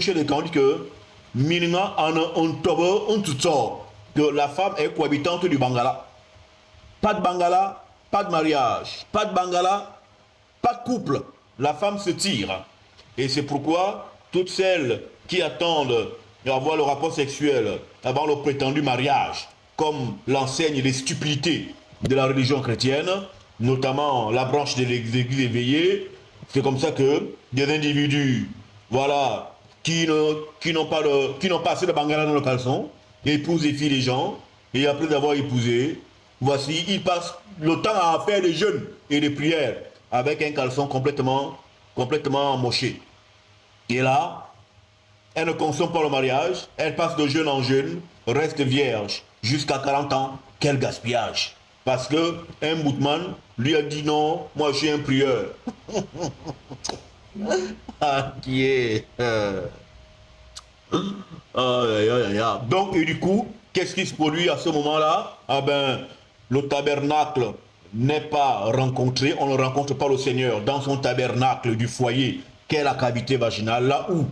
chez les candidats que Minima en un tobo un tuto que la femme est cohabitante du Bangala. Pas de Bangala, pas de mariage. Pas de Bangala, pas de couple. La femme se tire. Et c'est pourquoi toutes celles qui attendent d'avoir le rapport sexuel avant le prétendu mariage, comme l'enseignent les stupidités de la religion chrétienne, notamment la branche de l'église éveillée, c'est comme ça que des individus, voilà, qui n'ont pas assez de bangala dans le caleçon, épousent et filles les gens, et après avoir épousé, voici, ils passent le temps à faire des jeûnes et des prières avec un caleçon complètement moché. Et là, elle ne consomme pas le mariage, elle passe de jeûne en jeûne, reste vierge jusqu'à 40 ans. Quel gaspillage! Parce que un boutman lui a dit non, moi je suis un prieur. Ah, qui est. Donc, et du coup, qu'est-ce qui se produit à ce moment-là? Ah ben, le tabernacle n'est pas rencontré, on ne rencontre pas le Seigneur dans son tabernacle du foyer, qu'est la cavité vaginale, là où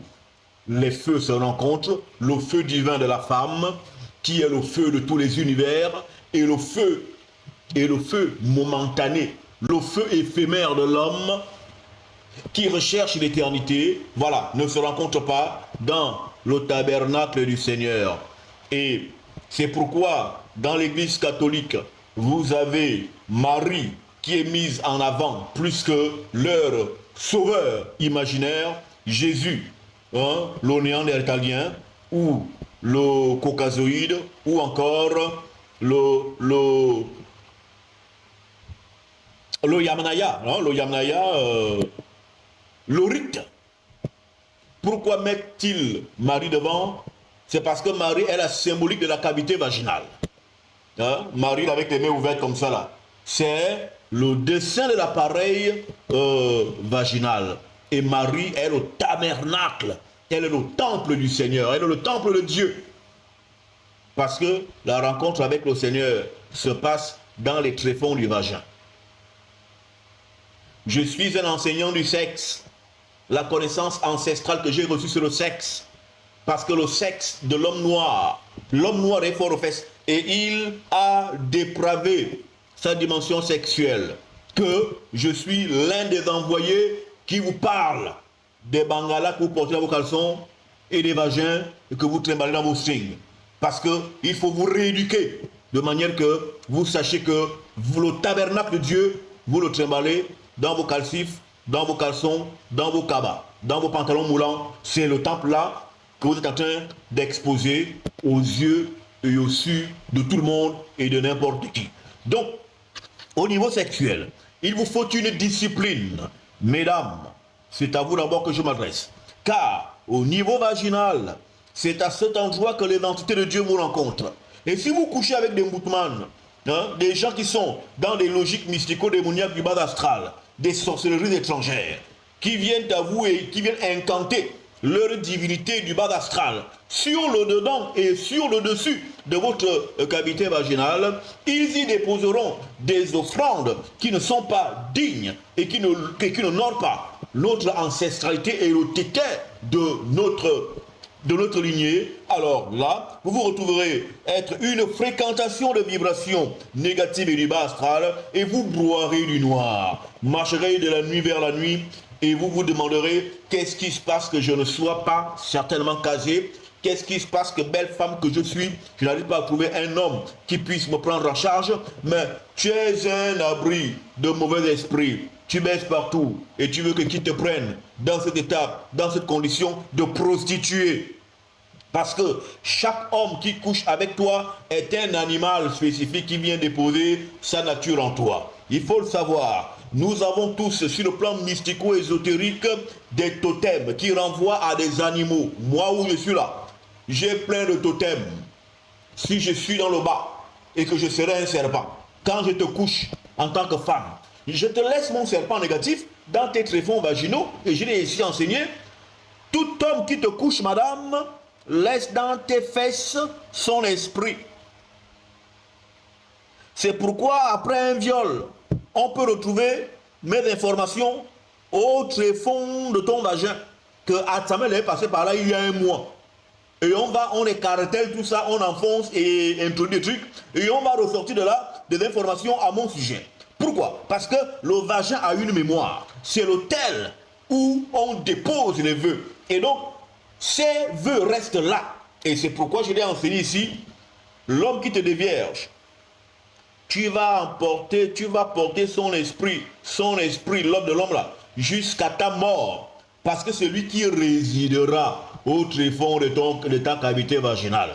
les feux se rencontrent, le feu divin de la femme, qui est le feu de tous les univers, et le feu momentané, le feu éphémère de l'homme, qui recherche l'éternité, voilà, ne se rencontre pas dans le tabernacle du Seigneur. Et c'est pourquoi, dans l'Église catholique, vous avez Marie qui est mise en avant plus que leur sauveur imaginaire, Jésus, hein, le néandertalien, ou le caucasoïde, ou encore le Yamnaya, hein, le Yamnaya, le rite. Pourquoi met-il Marie devant? C'est parce que Marie est la symbolique de la cavité vaginale. Hein? Marie avec les mains ouvertes comme ça là. C'est le dessin de l'appareil vaginal. Et Marie est le tabernacle. Elle est le temple du Seigneur. Elle est le temple de Dieu. Parce que la rencontre avec le Seigneur se passe dans les tréfonds du vagin. Je suis un enseignant du sexe. La connaissance ancestrale que j'ai reçue sur le sexe. Parce que le sexe de l'homme noir est fort aux fesses. Et il a dépravé sa dimension sexuelle. Que je suis l'un des envoyés qui vous parle des bangalas que vous portez dans vos caleçons et des vagins que vous trimballez dans vos strings. Parce qu'il faut vous rééduquer de manière que vous sachiez que le tabernacle de Dieu, vous le trimballez dans vos calcifs, dans vos caleçons, dans vos cabas, dans vos pantalons moulants. C'est le temple là que vous êtes en train d'exposer aux yeux et aux su de tout le monde et de n'importe qui. Donc, au niveau sexuel, il vous faut une discipline. Mesdames, c'est à vous d'abord que je m'adresse. Car au niveau vaginal, c'est à cet endroit que l'identité de Dieu vous rencontre. Et si vous couchez avec des moutmans, hein, des gens qui sont dans des logiques mystico-démoniaques du bas astral, des sorcelleries étrangères, qui viennent à vous et qui viennent incanter leur divinité du bas astral sur le dedans et sur le dessus de votre cavité vaginale, ils y déposeront des offrandes qui ne sont pas dignes et qui n'honorent pas notre ancestralité et le tété de notre lignée. Alors là, vous vous retrouverez être une fréquentation de vibrations négatives et du bas astral, et vous broierez du noir, marcherez de la nuit vers la nuit, et vous vous demanderez qu'est-ce qui se passe que je ne sois pas certainement casé, qu'est-ce qui se passe que belle femme que je suis, je n'arrive pas à trouver un homme qui puisse me prendre en charge, mais tu es un abri de mauvais esprit. Tu baisses partout et tu veux que qui te prenne dans cette étape, dans cette condition de prostituée. Parce que chaque homme qui couche avec toi est un animal spécifique qui vient déposer sa nature en toi. Il faut le savoir. Nous avons tous, sur le plan mystico-ésotérique, des totems qui renvoient à des animaux. Moi où je suis là, j'ai plein de totems. Si je suis dans le bas et que je serai un serpent, quand je te couche en tant que femme, je te laisse mon serpent négatif dans tes tréfonds vaginaux, et je l'ai ici enseigné. Tout homme qui te couche, madame, laisse dans tes fesses son esprit. C'est pourquoi, après un viol, on peut retrouver mes informations au tréfonds de ton vagin. que Samuel est passé par là il y a un mois. Et on écartèle tout ça, on enfonce et introduit des trucs. Et on va ressortir de là des informations à mon sujet. Pourquoi? Parce que le vagin a une mémoire. C'est l'autel où on dépose les vœux. Et donc, ces vœux restent là. Et c'est pourquoi je l'ai enseigné ici. L'homme qui te dévierge, tu vas porter son esprit, l'homme de l'homme là, jusqu'à ta mort. Parce que c'est lui qui résidera au tréfonds de ta cavité vaginale.